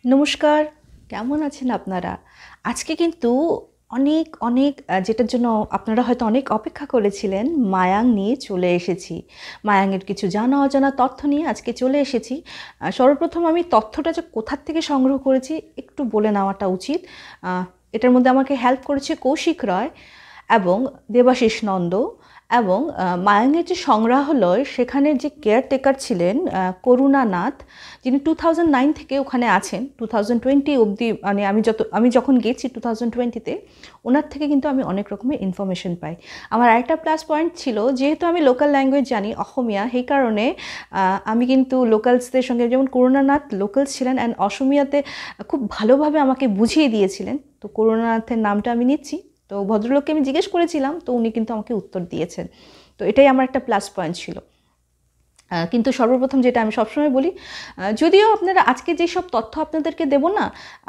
নমস্কার, কেমন আছেন আপনারা? আজকে কিন্তু অনেক অনেক যেটার জন্য আপনারা হয়তো অনেক অপেক্ষা করেছিলেন, মায়াং নিয়ে চলে এসেছি। মায়াংয়ের কিছু জানা অজানা তথ্য নিয়ে আজকে চলে এসেছি। সর্বপ্রথম আমি তথ্যটা যে কোথার থেকে সংগ্রহ করেছি একটু বলে নেওয়াটা উচিত। এটার মধ্যে আমাকে হেল্প করেছে কৌশিক রয় এবং দেবাশিস নন্দ এবং মায়াংয়ের যে সংগ্রহালয় সেখানের যে কেয়ারটেকার ছিলেন করুণানাথ, যিনি 2009 থেকে ওখানে আছেন 2020 অবধি, মানে আমি যখন গেছি 2020-তে ওনার থেকে কিন্তু আমি অনেক রকমের ইনফরমেশন পাই। আমার আরেকটা প্লাস পয়েন্ট ছিল, যেহেতু আমি লোকাল ল্যাঙ্গুয়েজ জানি অসমীয়া, সেই কারণে আমি কিন্তু লোকালসদের সঙ্গে, যেমন করুণানাথ লোকালস ছিলেন অ্যান্ড অসমীয়াতে খুব ভালোভাবে আমাকে বুঝিয়ে দিয়েছিলেন। তো করুণানাথের নামটা আমি নিচ্ছি। তো ভদ্রলোককে আমি জিজ্ঞেস করেছিলাম, তো উনি কিন্তু আমাকে উত্তর দিয়েছেন। তো এটাই আমার একটা প্লাস পয়েন্ট ছিল। কিন্তু সর্বপ্রথম যেটা আমি সবসময় বলি, যদিও আপনারা আজকে যেসব তথ্য আপনাদেরকে দেবো না,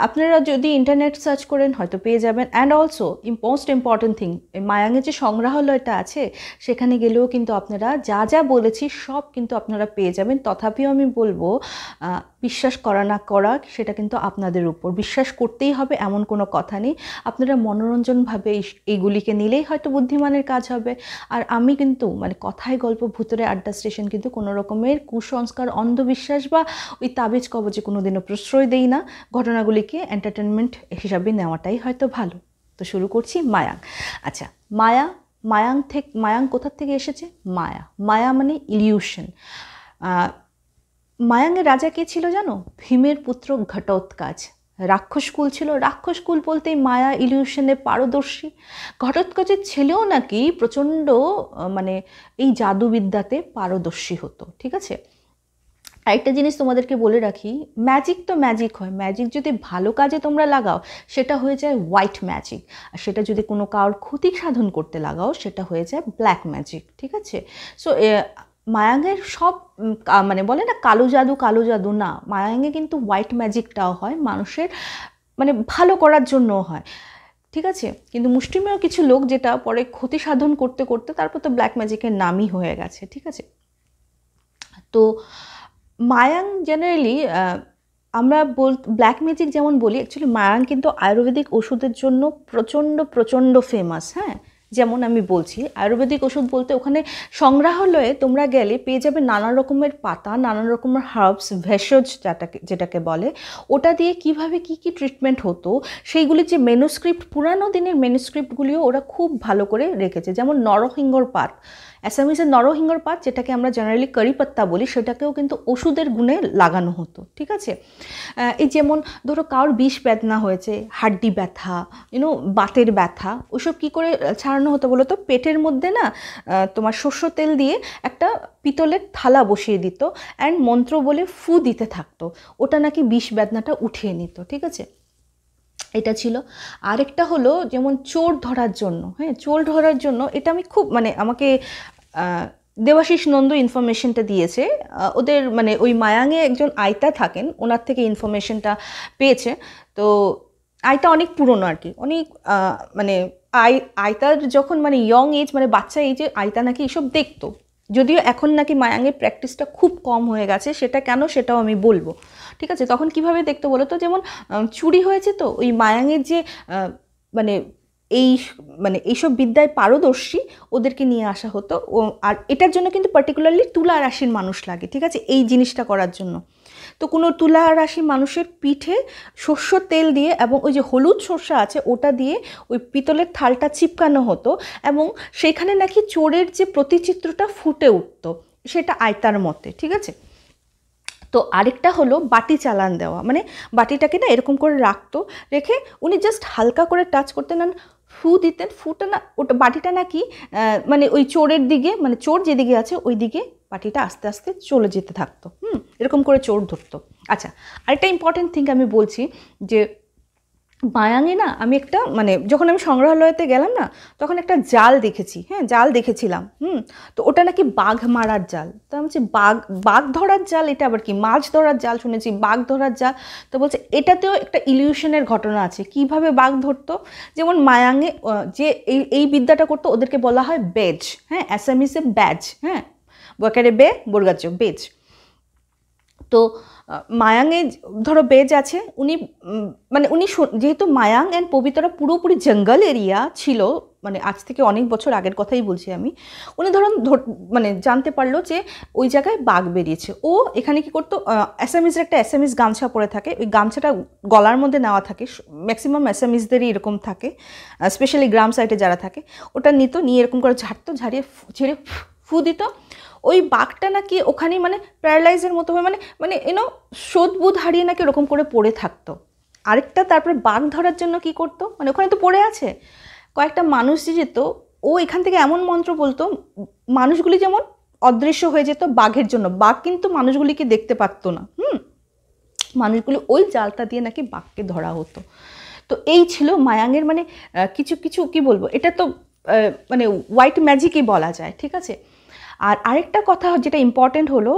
আপনারা যদি ইন্টারনেট সার্চ করেন হয়তো পেয়ে যাবেন। And also most important thing, মায়াংয়ের যে সংগ্রহালয়টা আছে সেখানে গেলেও কিন্তু আপনারা যা যা বলেছি সব কিন্তু আপনারা পেয়ে যাবেন। তথাপিও আমি বলবো, বিশ্বাস করা না করা সেটা কিন্তু আপনাদের উপর। বিশ্বাস করতেই হবে এমন কোনো কথা নেই। আপনারা মনোরঞ্জনভাবে এইগুলিকে নিলেই হয়তো বুদ্ধিমানের কাজ হবে। আর আমি কিন্তু মানে কথায় গল্প ভূতুরে আড্ডা স্টেশন কিন্তু কোনো রকমের কুসংস্কার, অন্ধবিশ্বাস বা ওই তাবিজ কবজে কোনো দিনও প্রশ্রয় দেই না। ঘটনাগুলিকে এন্টারটেনমেন্ট হিসাবে নেওয়াটাই হয়তো ভালো। তো শুরু করছি মায়াং। আচ্ছা, মায়াং কোথার থেকে এসেছে? মায়া মানে ইলিউশন। মায়াংয়ের রাজা কে ছিল জানো? ভীমের পুত্র ঘটোৎকচ। রাক্ষসকুল ছিল। রাক্ষসকুল বলতেই মায়া ইলিউশনে পারদর্শী। ঘটোৎকচের ছেলেও নাকি প্রচণ্ড মানে এই জাদুবিদ্যাতে পারদর্শী হতো। ঠিক আছে, আরেকটা জিনিস তোমাদেরকে বলে রাখি, ম্যাজিক তো ম্যাজিক হয়, ম্যাজিক যদি ভালো কাজে তোমরা লাগাও সেটা হয়ে যায় হোয়াইট ম্যাজিক, আর সেটা যদি কোনো কারোর ক্ষতি সাধন করতে লাগাও সেটা হয়ে যায় ব্ল্যাক ম্যাজিক। ঠিক আছে, সো মায়াঙ্গের সব মানে বলে না কালো জাদু না, মায়াঙ্গে কিন্তু হোয়াইট ম্যাজিকটাও হয়, মানুষের মানে ভালো করার জন্যও হয়। ঠিক আছে, কিন্তু মুষ্টিমেয় কিছু লোক যেটা পরে ক্ষতি সাধন করতে করতে তারপর তো ব্ল্যাক ম্যাজিকের নামই হয়ে গেছে। ঠিক আছে, তো মায়াং জেনারেলি আমরা ব্ল্যাক ম্যাজিক যেমন বলি, অ্যাকচুয়ালি মায়াং কিন্তু আয়ুর্বেদিক ওষুধের জন্য প্রচণ্ড প্রচণ্ড ফেমাস। হ্যাঁ, যেমন আমি বলছি আয়ুর্বেদিক ওষুধ বলতে ওখানে সংগ্রহালয়ে তোমরা গেলে পেয়ে যাবে নানা রকমের পাতা, নানা রকমের হার্বস, ভেষজ যেটাকে বলে, ওটা দিয়ে কিভাবে কি কি ট্রিটমেন্ট হতো সেইগুলি যে মেনুস্ক্রিপ্ট, পুরানো দিনের মেনুস্ক্রিপ্টগুলিও ওরা খুব ভালো করে রেখেছে। যেমন নরসিংহর পাত, অ্যাসামিসের নরসিংহর পাত যেটাকে আমরা জেনারেলি কারি পাত্তা বলি, সেটাকেও কিন্তু ওষুধের গুণে লাগানো হতো। ঠিক আছে, এই যেমন ধরো কারোর বিষ বেদনা হয়েছে, হাড্ডি ব্যথা, বাতের ব্যথা, ওসব কী করে ছাড়ানো হতো বলো তো? পেটের মধ্যে না তোমার সর্ষে তেল দিয়ে একটা পিতলের থালা বসিয়ে দিত অ্যান্ড মন্ত্র বলে ফু দিতে থাকতো, ওটা নাকি বিষ বেদনাটা উঠিয়ে নিত। ঠিক আছে, এটা ছিল। আরেকটা হলো যেমন চোর ধরার জন্য, হ্যাঁ চোর ধরার জন্য এটা আমি খুব মানে আমাকে দেবাশিস নন্দ ইনফরমেশনটা দিয়েছে। ওদের মানে ওই মায়াঙে একজন আইতা থাকেন, ওনার থেকে ইনফরমেশনটা পেয়েছে। তো আইতা অনেক পুরনো আর কি, অনেক মানে আইতার যখন মানে ইয়ং এজ, মানে বাচ্চা এজে আইতা নাকি এসব দেখতো। যদিও এখন নাকি মায়াঙের প্র্যাকটিসটা খুব কম হয়ে গেছে, সেটা কেন সেটাও আমি বলবো। ঠিক আছে, তখন কিভাবে দেখতে বলো তো? যেমন চুরি হয়েছে, তো ওই মায়াঙের যে মানে এই মানে এইসব বিদ্যায় পারদর্শী ওদেরকে নিয়ে আসা হতো। আর এটার জন্য কিন্তু পার্টিকুলারলি তুলা রাশির মানুষ লাগে। ঠিক আছে, এই জিনিসটা করার জন্য। তো কোনো তুলা রাশি মানুষের পিঠে সর্ষের তেল দিয়ে এবং ওই যে হলুদ সর্ষা আছে ওটা দিয়ে ওই পিতলের থালটা চিপকানো হতো এবং সেখানে নাকি চোরের যে প্রতিচিত্রটা ফুটে উঠতো, সেটা আয়তার মতে। ঠিক আছে, তো আরেকটা হলো বাটি চালান দেওয়া, মানে বাটিটাকে না এরকম করে রাখতো, রেখে উনি জাস্ট হালকা করে টাচ করতেন আর ফু দিতেন। ফুটা না ওটা বাটিটা নাকি মানে ওই চোরের দিকে, মানে চোর যেদিকে আছে ওই দিকে বাটিটা আস্তে আস্তে চলে যেতে থাকতো। এরকম করে চোর ধরতো। আচ্ছা, আরেকটা ইম্পর্টেন্ট থিং আমি বলছি, যে মায়াঙে না আমি একটা মানে যখন আমি সংগ্রহালয়তে গেলাম না, তখন একটা জাল দেখেছি। হ্যাঁ, জাল দেখেছিলাম। তো ওটা নাকি বাঘ মারার জাল। তো আমি বলছি বাঘ ধরার জাল, এটা আবার কি? মাছ ধরার জাল শুনেছি, বাঘ ধরার জাল। তো বলছে এটাতেও একটা ইলিউশনের ঘটনা আছে। কিভাবে বাঘ ধরতো? যেমন মায়াঙে যে এই বিদ্যাটা করতো ওদেরকে বলা হয় বেজ। হ্যাঁ, অ্যাসামিসে ব্যাজ। হ্যাঁ, বকারে বে বর্গাচ বেজ। তো মায়াংয়ে ধরো বেজ আছে, উনি মানে উনি যেহেতু মায়াং অ্যান্ড পবিতরা পুরোপুরি জঙ্গল এরিয়া ছিল, মানে আজ থেকে অনেক বছর আগের কথাই বলছি আমি, উনি ধরুন মানে জানতে পারলো যে ওই জায়গায় বাঘ বেরিয়েছে। ও এখানে কি করতো, অ্যাসামিজের একটা অ্যাসামিজ গামছা পরে থাকে, ওই গামছাটা গলার মধ্যে নেওয়া থাকে, ম্যাক্সিমাম অ্যাসামিজদেরই এরকম থাকে, স্পেশালি গ্রাম সাইডে যারা থাকে, ওটা নিত, নিয়ে এরকম করে ঝাড়তো, ঝেড়ে ফু দিত। ওই বাঘটা নাকি ওখানেই মানে প্যারালাইজের মতো হয়ে মানে মানে শোধবোধ হারিয়ে নাকি ওরকম করে পড়ে থাকতো। আরেকটা তারপরে বাঘ ধরার জন্য কি করতো, মানে ওখানে তো পড়ে আছে, কয়েকটা মানুষ যে যেত, ও এখান থেকে এমন মন্ত্র বলতো মানুষগুলি যেমন অদৃশ্য হয়ে যেত বাঘের জন্য। বাঘ কিন্তু মানুষগুলিকে দেখতে পারতো না, মানুষগুলি ওই জালটা দিয়ে নাকি বাঘকে ধরা হতো। তো এই ছিল মায়াংয়ের মানে কিছু কিছু কি বলবো, এটা তো মানে হোয়াইট ম্যাজিকই বলা যায়, ঠিক আছে। আর আরেকটা কথা যেটা ইম্পর্টেন্ট হলো,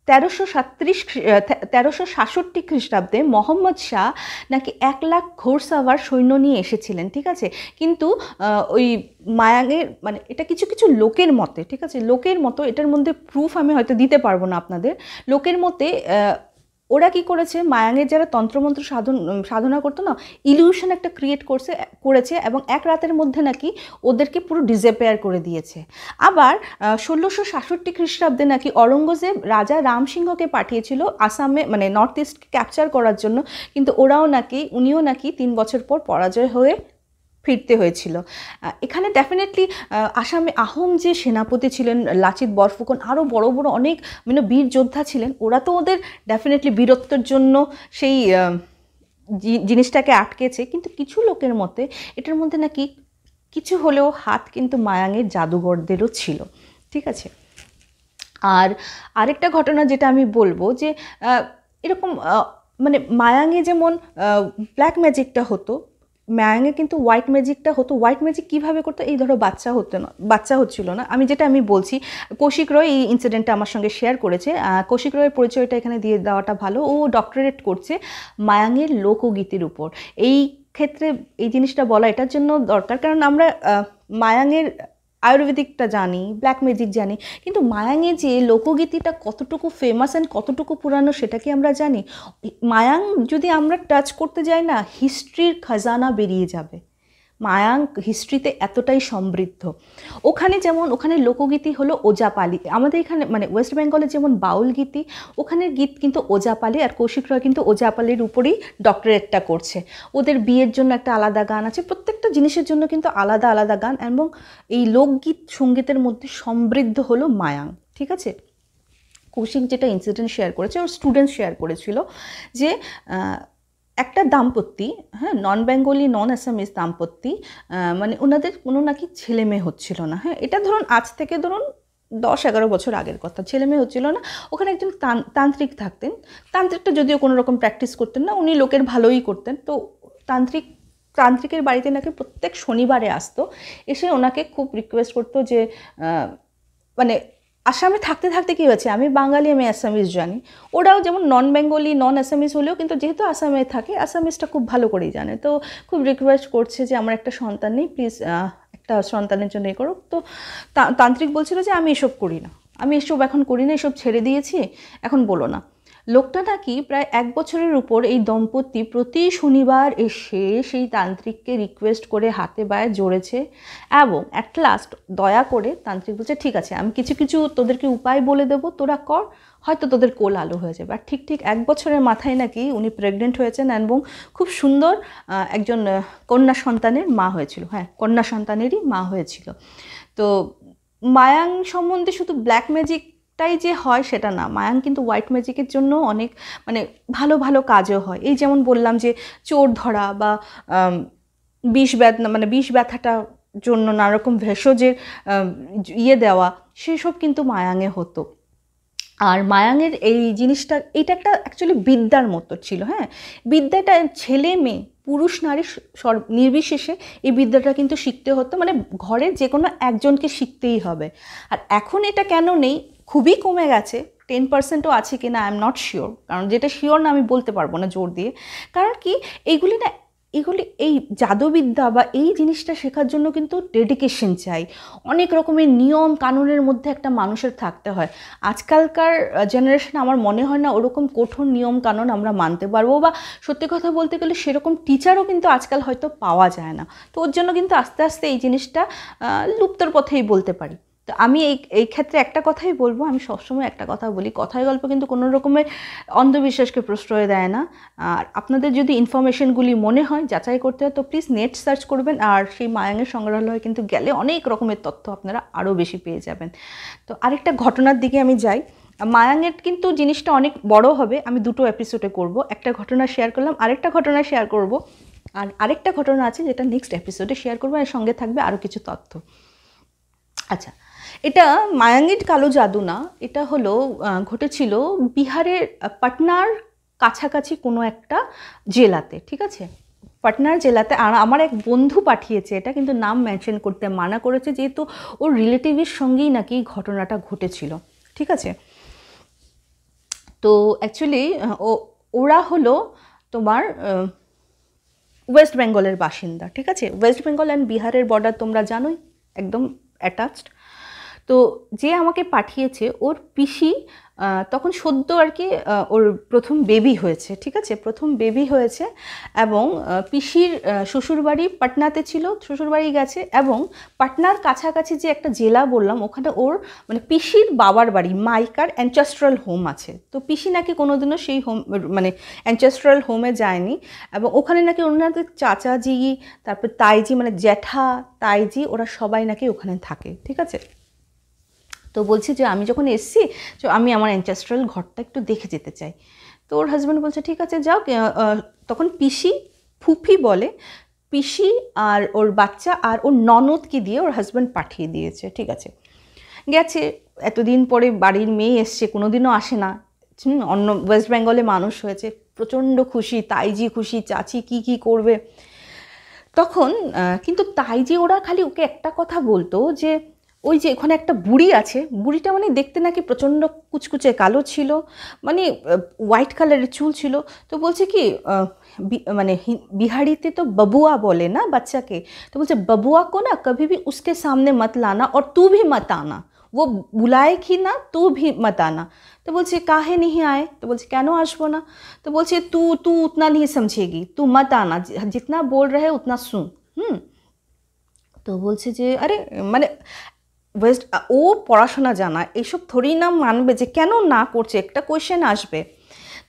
1367 খ্রিস্টাব্দে মোহাম্মদ শাহ নাকি 1 লাখ ঘোড়সাওয়ার সৈন্য নিয়ে এসেছিলেন, ঠিক আছে। কিন্তু ওই মায়াংয়ের মানে এটা কিছু কিছু লোকের মতে, ঠিক আছে, লোকের মতো, এটার মধ্যে প্রুফ আমি হয়তো দিতে পারবো না আপনাদের, লোকের মতে ওরা কি করেছে, মায়াংয়ের যারা তন্ত্রমন্ত্র সাধনা করতো না, ইলিউশন একটা ক্রিয়েট করেছে এবং এক রাতের মধ্যে নাকি ওদেরকে পুরো ডিসঅ্যাপিয়ার করে দিয়েছে। আবার 1666 খ্রিস্টাব্দে নাকি অরঙ্গজেব রাজা রামসিংহকে পাঠিয়েছিল আসামে মানে নর্থ ইস্ট ক্যাপচার করার জন্য, কিন্তু উনিও নাকি 3 বছর পর পরাজয় হয়ে ফিরতে হয়েছিল। এখানে ডেফিনেটলি আসামে আহোম যে সেনাপতি ছিলেন লাচিত বরফুকন, আরও বড় বড় অনেক বীর যোদ্ধা ছিলেন, ওরা তো ওদের ডেফিনেটলি বীরত্বের জন্য সেই জিনিসটাকে আটকেছে। কিন্তু কিছু লোকের মতে এটার মধ্যে নাকি কিছু হলেও হাত কিন্তু মায়াংয়ের জাদুঘরদেরও ছিল, ঠিক আছে। আর আরেকটা ঘটনা যেটা আমি বলবো যে এরকম মানে মায়াংয়ে যেমন ব্ল্যাক ম্যাজিকটা হতো, মায়াংয়ে কিন্তু হোয়াইট ম্যাজিকটা হতো। হোয়াইট ম্যাজিক কীভাবে করতো, এই ধরো বাচ্চা হচ্ছিল না, আমি বলছি, কৌশিক রয় এই ইনসিডেন্টটা আমার সঙ্গে শেয়ার করেছে। কৌশিক রয়ের পরিচয়টা এখানে দিয়ে দেওয়াটা ভালো, ও ডক্টরেট করছে মায়াংয়ের লোকগীতির উপর। এই ক্ষেত্রে এই জিনিসটা বলা এটার জন্য দরকার, কারণ আমরা মায়াংয়ের আয়ুর্বেদিকটা জানি, ব্ল্যাক ম্যাজিক জানি, কিন্তু মায়াংয়ে যে লোকগীতিটা কতটুকু ফেমাস অ্যান্ড কতটুকু পুরানো সেটা কি আমরা জানি? মায়াং যদি আমরা টাচ করতে যাই না, হিস্ট্রির খাজানা বেরিয়ে যাবে। মায়াং হিস্ট্রিতে এতটাই সমৃদ্ধ। ওখানে লোকগীতি হলো ওজাপালি, আমাদের এখানে মানে ওয়েস্ট বেঙ্গলে যেমন বাউল গীতি, ওখানের গীত কিন্তু ওজাপালি, আর কৌশিক রয় কিন্তু ওজাপালির উপরেই ডক্টরেটটা করছে। ওদের বিয়ের জন্য একটা আলাদা গান আছে, প্রত্যেকটা জিনিসের জন্য কিন্তু আলাদা আলাদা গান, এবং এই লোকগীত সঙ্গীতের মধ্যে সমৃদ্ধ হলো মায়াং, ঠিক আছে। কৌশিক যেটা ইনসিডেন্ট শেয়ার করেছে, ওর স্টুডেন্ট শেয়ার করেছিল যে একটা দাম্পত্যি, হ্যাঁ, নন বেঙ্গলি নন অ্যাসামিজ দাম্পত্যি, মানে ওনাদের কোনো নাকি ছেলে মেয়ে হচ্ছিল না, হ্যাঁ, এটা ধরুন আজ থেকে ধরুন 10-11 বছর আগের কথা, ছেলে মেয়ে হচ্ছিল না। ওখানে একজন তান্ত্রিক থাকতেন, তান্ত্রিকটা যদিও কোনো রকম প্র্যাকটিস করতেন না, উনি লোকের ভালোই করতেন। তো তান্ত্রিকের বাড়িতে নাকি প্রত্যেক শনিবারে আসতো, এসে ওনাকে খুব রিকোয়েস্ট করতো যে মানে আসামে থাকতে থাকতে কী হয়েছে, আমি বাঙালি, আমি অ্যাসামিজ জানি, ওরাও যেমন নন বেঙ্গলি নন অ্যাসামিজ হলেও কিন্তু যেহেতু আসামে থাকে আসামিজটা খুব ভালো করেই জানে। তো খুব রিকোয়েস্ট করছে যে আমার একটা সন্তান নেই, প্লিজ একটা সন্তানের জন্য এ করো। তো তান্ত্রিক বলছিল যে আমি এসব করি না, আমি এসব এখন করি না, এসব ছেড়ে দিয়েছি, এখন বলো না। লোকটা নাকি প্রায় 1 বছরের উপর এই দম্পতি প্রতি শনিবার এসে সেই তান্ত্রিককে রিকোয়েস্ট করে হাতে বায়ে জড়েছে, এবং অ্যাট লাস্ট দয়া করে তান্ত্রিক বলছে ঠিক আছে আমি কিছু কিছু তোদেরকে উপায় বলে দেবো, তোরা কর, হয়তো তোদের কোল আলো হয়ে যাবে। আর ঠিক 1 বছরের মাথায় নাকি উনি প্রেগনেন্ট হয়েছেন এবং খুব সুন্দর একজন কন্যা সন্তানের মা হয়েছিল, হ্যাঁ, কন্যা সন্তানেরই মা হয়েছিল। তো মায়াং সম্বন্ধে শুধু ব্ল্যাক ম্যাজিক টাই যে হয় সেটা না, মায়াং কিন্তু হোয়াইট ম্যাজিকের জন্য অনেক মানে ভালো ভালো কাজও হয়। এই যেমন বললাম যে চোর ধরা বা বিষ ব্যথাটার জন্য নানারকম ভেষজের দেওয়া, সেসব কিন্তু মায়াংয়ে হতো। আর মায়াংয়ের এই জিনিসটা, এটা একটা অ্যাকচুয়ালি বিদ্যার মতো ছিল, হ্যাঁ, বিদ্যাটা ছেলে মেয়ে পুরুষ নারী নির্বিশেষে এই বিদ্যাটা কিন্তু শিখতে হতো, মানে ঘরে যে কোনো একজনকে শিখতেই হবে। আর এখন এটা কেন নেই, খুবই কমে গেছে, 10%ও আছে কি না আই এম নট শিওর, কারণ যেটা শিওর না আমি বলতে পারবো না জোর দিয়ে, কারণ কি এইগুলি না এগুলি এই জাদুবিদ্যা বা এই জিনিসটা শেখার জন্য কিন্তু ডেডিকেশন চাই, অনেক রকমের নিয়ম কানুনের মধ্যে একটা মানুষের থাকতে হয়। আজকালকার জেনারেশনে আমার মনে হয় না ওরকম কঠোর নিয়ম কানুন আমরা মানতে পারবো, বা সত্যি কথা বলতে গেলে সেরকম টিচারও কিন্তু আজকাল হয়তো পাওয়া যায় না। তো ওর জন্য কিন্তু আস্তে আস্তে এই জিনিসটা লুপ্তর পথেই বলতে পারি। তো আমি এই ক্ষেত্রে একটা কথাই বলবো, আমি সবসময় একটা কথা বলি, কথায় গল্প কিন্তু কোনো রকমের অন্ধবিশ্বাসকে প্রশ্রয় দেয় না। আর আপনাদের যদি ইনফরমেশনগুলি মনে হয় যাচাই করতে হয় তো প্লিজ নেট সার্চ করবেন, আর সেই মায়াঙ্গের সংগ্রহালয়ে কিন্তু গেলে অনেক রকমের তথ্য আপনারা আরও বেশি পেয়ে যাবেন। তো আরেকটা ঘটনার দিকে আমি যাই। মায়াঙ্গের কিন্তু জিনিসটা অনেক বড় হবে, আমি দুটো এপিসোডে করব। একটা ঘটনা শেয়ার করলাম, আরেকটা ঘটনা শেয়ার করব, আর আরেকটা ঘটনা আছে যেটা নেক্সট এপিসোডে শেয়ার করবো, এর সঙ্গে থাকবে আরও কিছু তথ্য। আচ্ছা, এটা মায়াঙ্গীর কালো জাদু না, এটা হলো ঘটেছিল বিহারের পাটনার কাছাকাছি কোনো একটা জেলাতে, ঠিক আছে, পাটনার জেলাতে। আর আমার এক বন্ধু পাঠিয়েছে এটা, কিন্তু নাম মেনশন করতে মানা করেছে, যেহেতু ওর রিলেটিভের সঙ্গেই নাকি ঘটনাটা ঘটেছিল, ঠিক আছে। তো অ্যাকচুয়ালি ওরা হলো তোমার ওয়েস্ট বেঙ্গলের বাসিন্দা, ঠিক আছে। ওয়েস্ট বেঙ্গল অ্যান্ড বিহারের বর্ডার তোমরা জানোই, একদম অ্যাটাচড। তো যে আমাকে পাঠিয়েছে ওর পিসি তখন সদ্য আর কি ওর প্রথম বেবি হয়েছে, ঠিক আছে, প্রথম বেবি হয়েছে, এবং পিসির শ্বশুরবাড়ি পাটনাতে ছিল, শ্বশুরবাড়ি গেছে, এবং পাটনার কাছাকাছি যে একটা জেলা বললাম ওখানে ওর মানে পিসির বাবার বাড়ি মাইকার অ্যানচেস্ট্রাল হোম আছে। তো পিসি নাকি কোনোদিনও সেই হোম মানে অ্যানচেস্ট্রাল হোমে যায়নি, এবং ওখানে নাকি ওনাদের চাচাজি, তারপর তাইজি মানে জ্যাঠা তাইজি, ওরা সবাই নাকি ওখানে থাকে, ঠিক আছে। তো বলছি যে আমি যখন এসছি তো আমি আমার অ্যানচেস্ট্রাল ঘরটা একটু দেখে যেতে চাই। তো ওর হাজব্যান্ড বলছে ঠিক আছে যাও। তখন পিসি, ফুফি বলে, পিসি আর ওর বাচ্চা আর ওর ননদকে দিয়ে ওর হাজব্যান্ড পাঠিয়ে দিয়েছে, ঠিক আছে। গেছে, এতদিন পরে বাড়ির মেয়ে এসছে, কোনোদিনও আসে না, অন্য ওয়েস্ট বেঙ্গলে মানুষ হয়েছে, প্রচণ্ড খুশি, তাইজি খুশি, চাচি কি কি করবে। তখন কিন্তু তাইজি ওরা খালি ওকে একটা কথা বলতো যে ওই যে ওখানে একটা বুড়ি আছে, বুড়িটা মানে দেখতে নাকি প্রচণ্ড কুচকুচে কালো ছিল, মানে হোয়াইট কালারের চুল ছিল। তো বলছে কি মানে বিহারিতে তো বাবুয়া বলে না বাচ্চাকে, তো বলছে বাবুয়া को ना कभी भी उसके सामने मत लाना और तू भी मत आना, वो बुलाए कि ना तू भी मत आना। तो बोलছে काहे नहीं आए, तो बोलছে কেন আসবো না, तो बोलছে तू तू उतना नहीं समझेगी, तू मत आना, जितना बोल रहे उतना सुन। তো বলছে যে আরে মানে ওয়েস্ট ও পড়াশোনা জানা, এইসব থোড়ি না মানবে যে কেন না করছে, একটা কোয়েশ্চেন আসবে।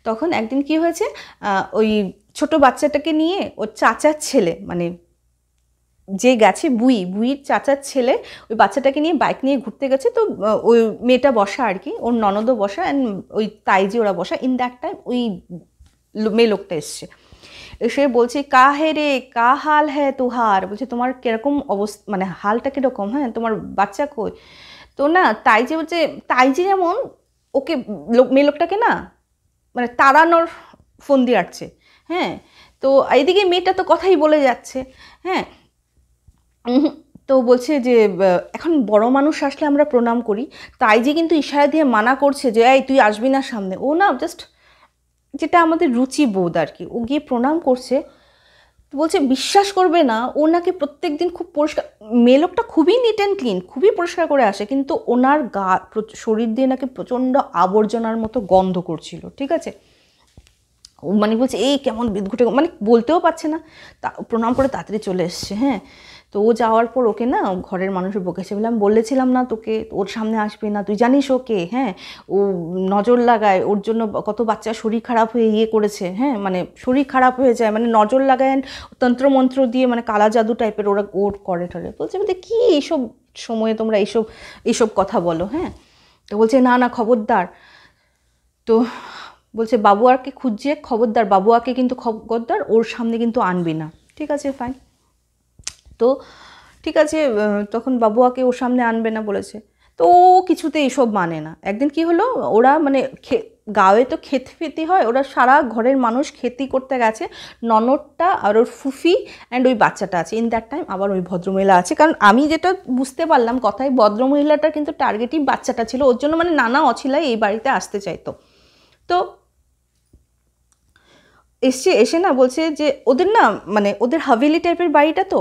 তখন একদিন কি হয়েছে, ওই ছোট বাচ্চাটাকে নিয়ে ওর চাচার ছেলে মানে যে গেছে বুইয়ের চাচার ছেলে ওই বাচ্চাটাকে নিয়ে বাইক নিয়ে ঘুরতে গেছে। তো ওই মেয়েটা বসা আর কি, ওর ননদও বসা, অ্যান্ড ওই তাইজি ওরা বসা। ইন দ্যাট টাইম ওই মেয়ে লোকটা এসছে, এসে বলছে কা হে রে, কা হাল হ্যাঁ তুহার, বলছে তোমার কিরকম অবস্থা, মানে হালটা কীরকম, হ্যাঁ তোমার বাচ্চা কই। তো না তাইজি বলছে, তাইজি যেমন ওকে মেয়ে লোকটাকে না মানে তাড়ানোর ফোন দিয়ে আসছে, হ্যাঁ। তো এইদিকে মেয়েটা তো কথাই বলে যাচ্ছে, হ্যাঁ। তো বলছে যে এখন বড় মানুষ আসলে আমরা প্রণাম করি, তাইজি কিন্তু ইশারা দিয়ে মানা করছে যে এই তুই আসবি না সামনে। ও না জাস্ট যেটা আমাদের রুচি বোধ আর কি, ও গিয়ে প্রণাম করছে। বলছে বিশ্বাস করবে না, ও নাকি প্রত্যেক দিন খুব পরিষ্কার, মেয়ে লোকটা খুবই নিট অ্যান্ড ক্লিন, খুবই পরিষ্কার করে আসে, কিন্তু ওনার শরীর দিয়ে নাকি প্রচণ্ড আবর্জনার মতো গন্ধ করছিল, ঠিক আছে। মানে বলছে এই কেমন বিদঘুটে, মানে বলতেও পারছে না, তা প্রণাম করে তাড়াতাড়ি চলে এসছে, হ্যাঁ। তো ও যাওয়ার পর ওকে না ঘরের মানুষের বকেছে, বলেছিলাম না তোকে ওর সামনে আসবে না, তুই জানিস ওকে, হ্যাঁ ও নজর লাগায়, ওর জন্য কত বাচ্চা শরীর খারাপ হয়ে ইয়ে করেছে, হ্যাঁ মানে শরীর খারাপ হয়ে যায়, মানে নজর লাগায় তন্ত্রমন্ত্র দিয়ে, মানে কালা জাদু টাইপের ওরা ওর করে টরে। বলছে বলতে কী এইসব সময়ে তোমরা এইসব কথা বলো, হ্যাঁ। তো বলছে না না খবরদার। তো বলছে বাবুয়াকে খুঁজছে, খবরদার বাবুয়াকে কিন্তু খবরদার ওর সামনে কিন্তু আনবি না, ঠিক আছে ফাইন। তো ঠিক আছে, তখন বাবুয়াকে ওর সামনে আনবে না বলেছে, তো ও কিছুতে এইসব মানে না। একদিন কি হলো, ওরা মানে গাঁয়ে তো ক্ষেত ফেতি হয়, ওরা সারা ঘরের মানুষ খেতি করতে গেছে, ননদটা আর ওর ফুফি অ্যান্ড ওই বাচ্চাটা আছে। ইন দ্যাট টাইম আবার ওই ভদ্রমহিলা আছে, কারণ আমি যেটা বুঝতে পারলাম কথায়, ভদ্রমহিলাটার কিন্তু টার্গেটই বাচ্চাটা ছিল, ওর জন্য মানে নানা অছিলায় এই বাড়িতে আসতে চাইতো। তো এসছে, এসে না বলছে যে ওদের না মানে ওদের হাভেলি টাইপের বাড়িটা তো,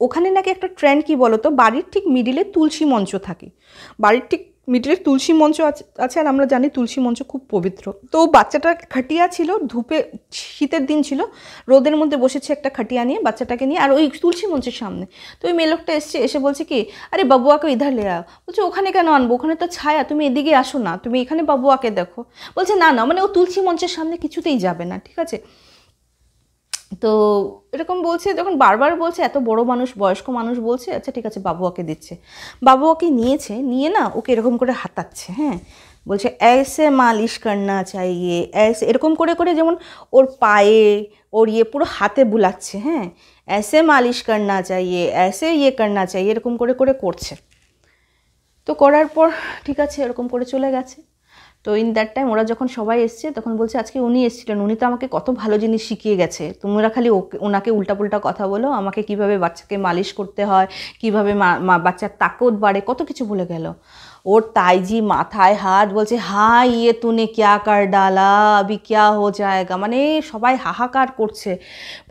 ওখানে নাকি একটা ট্রেন্ড কি বলো তো, বাড়ির ঠিক মিডিলে তুলসী মঞ্চ থাকে, বাড়ির ঠিক মিডিলে তুলসী মঞ্চ আছে, আর আমরা জানি তুলসী মঞ্চ খুব পবিত্র। তো বাচ্চাটা খাটিয়া ছিল, ধূপে, শীতের দিন ছিল, রোদের মধ্যে বসেছে একটা খাটিয়া নিয়ে বাচ্চাটাকে নিয়ে, আর ওই তুলসী মঞ্চের সামনে। তো ওই মেয়ে লোকটা এসছে, এসে বলছে কি, আরে বাবুয়াকে ইধার লে আও। বলছে ওখানে কেন আনবো, ওখানে তো ছায়া, তুমি এদিকে আসো না, তুমি এখানে বাবুয়াকে দেখো। বলছে না না, মানে ও তুলসী মঞ্চের সামনে কিছুতেই যাবে না, ঠিক আছে। তো এরকম বলছে, যখন বারবার বলছে, এত বড় মানুষ, বয়স্ক মানুষ বলছে, আচ্ছা ঠিক আছে বাবুয়াকে দিচ্ছে। বাবুয়াকে নিয়েছে, নিয়ে না ওকে এরকম করে হাতাচ্ছে, হ্যাঁ, বলছে ऐसे মালিশ করনা চাইয়ে, ऐसे এরকম করে করে, যেমন ওর পায়ে, ওর ইয়ে পুরো হাতে বুলাচ্ছে, হ্যাঁ, ऐसे মালিশ করনা চাইয়ে, ऐसे ইয়ে করনা চাইয়ে, এরকম করে করে করছে। তো করার পর ঠিক আছে, এরকম করে চলে গেছে। তো ইন দ্যাট টাইম ওরা যখন সবাই এসছে, তখন বলছে আজকে উনি এসেছিলেন, উনি তো আমাকে কত ভালো জিনিস শিখিয়ে গেছে, তোমরা খালি ওনাকে উল্টাপুল্টা কথা বলো, আমাকে কিভাবে বাচ্চাকে মালিশ করতে হয়, কিভাবে বাচ্চার তাকত বাড়ে, কত কিছু বলে গেল। ওর তাইজি মাথায় হাত, বলছে হ্যাঁ ইয়ে তুনে ক্যা কর ডালা, আবি ক্যা হো যায়গা, মানে সবাই হাহাকার করছে,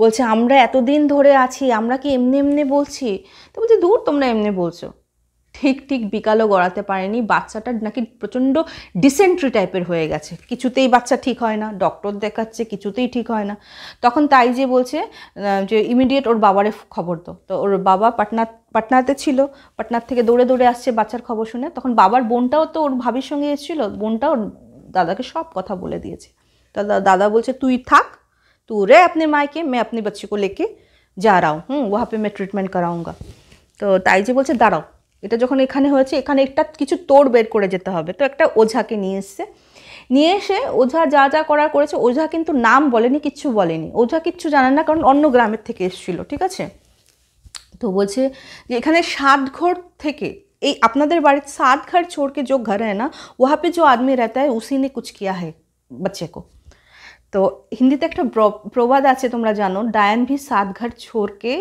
বলছে আমরা এতদিন ধরে আছি, আমরা কি এমনি এমনি বলছি। তো বলছে দূর, তোমরা এমনি বলছো। ঠিক ঠিক বিকালও গড়াতে পারেনি, বাচ্চাটা নাকি প্রচণ্ড ডিসেন্ট্রি টাইপের হয়ে গেছে, কিছুতেই বাচ্চা ঠিক হয় না, ডক্টর দেখাচ্ছে, কিছুতেই ঠিক হয় না। তখন তাই যে বলছে যে ইমিডিয়েট ওর বাবারে খবর দাও। তো ওর বাবা পাটনাতে ছিল, পাটনার থেকে দৌড়ে দৌড়ে আসছে বাচ্চার খবর শুনে। তখন বাবার বোনটাও তো ওর ভাবির সঙ্গে এসেছিলো, বোনটাও ওর দাদাকে সব কথা বলে দিয়েছে। দাদা বলছে তুই থাক, तू रे अपने मायके, मैं अपने बच्चे को लेके जा रहा हूँ, वहाँ पे मैं ट्रीटमेंट कराऊंगा। তো তাই যে বলছে দাঁড়াও, এটা যখন এখানে হয়েছে, এখানে একটা কিছু তোড় বের করে যেতে হবে। তো একটা ওঝাকে নিয়ে এসছে, নিয়ে এসে ওঝা যা যা করার করেছে, ওঝা কিন্তু নাম বলেনি, কিচ্ছু বলেনি, ওঝা কিচ্ছু জানে না, কারণ অন্য গ্রামের থেকে এসেছিল, ঠিক আছে। তো বলছে যে এখানে 7 ঘর থেকে, এই আপনাদের বাড়িতে 7 घर छोड़ के जो घर है ना, वहाँ पे जो आदमी रहता है उसी ने कुछ किया है बच्चे को। তো হিন্দিতে একটা প্রবাদ আছে, তোমরা জানো, ডায়ান ভি 7 घर छोड़ के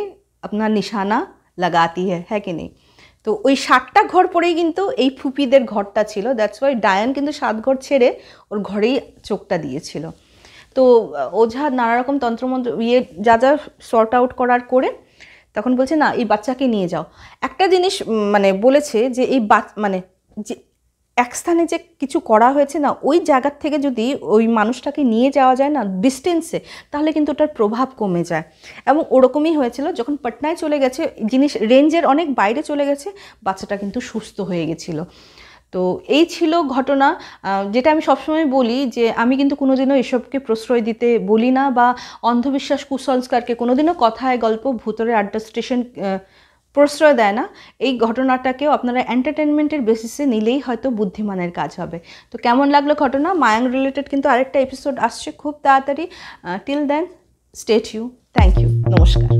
अपना निशाना লাগাতি হ্যাঁ কি নেই। তো ওই 7টা ঘর পরেই কিন্তু এই ফুপিদের ঘরটা ছিল, দ্যাটস ওয়াই ডায়ান কিন্তু 7 ঘর ছেড়ে ওর ঘরেই চোখটা দিয়েছিল। তো ওঝা নানা রকম তন্ত্রমন্ত্র ইয়ে যা যা সর্ট আউট করার করে তখন বলছে না, এই বাচ্চাকে নিয়ে যাও। একটা জিনিস মানে বলেছে যে এই মানে যে এক স্থানে যে কিছু করা হয়েছে না, ওই জায়গার থেকে যদি ওই মানুষটাকে নিয়ে যাওয়া যায় না ডিস্টেন্সে, তাহলে কিন্তু ওটার প্রভাব কমে যায়। এবং ওরকমই হয়েছিল, যখন পাটনায় চলে গেছে, জিনিস রেঞ্জের অনেক বাইরে চলে গেছে, বাচ্চাটা কিন্তু সুস্থ হয়ে গেছিলো। তো এই ছিল ঘটনা। যেটা আমি সবসময় বলি যে আমি কিন্তু কোনোদিনও এসবকে প্রশ্রয় দিতে বলি না, বা অন্ধবিশ্বাস কুসংস্কারকে কোনোদিনও কথায় গল্প ভূতরের আড্ডা স্টেশন প্রশ্রয় দেয় না। এই ঘটনাটাকেও আপনারা এন্টারটেনমেন্টের বেসিসে নিলেই হয়তো বুদ্ধিমানের কাজ হবে। তো কেমন লাগলো ঘটনা, মায়াং রিলেটেড কিন্তু আরেকটা এপিসোড আসছে খুব তাড়াতাড়ি। Till then stay tuned, thank you, নমস্কার।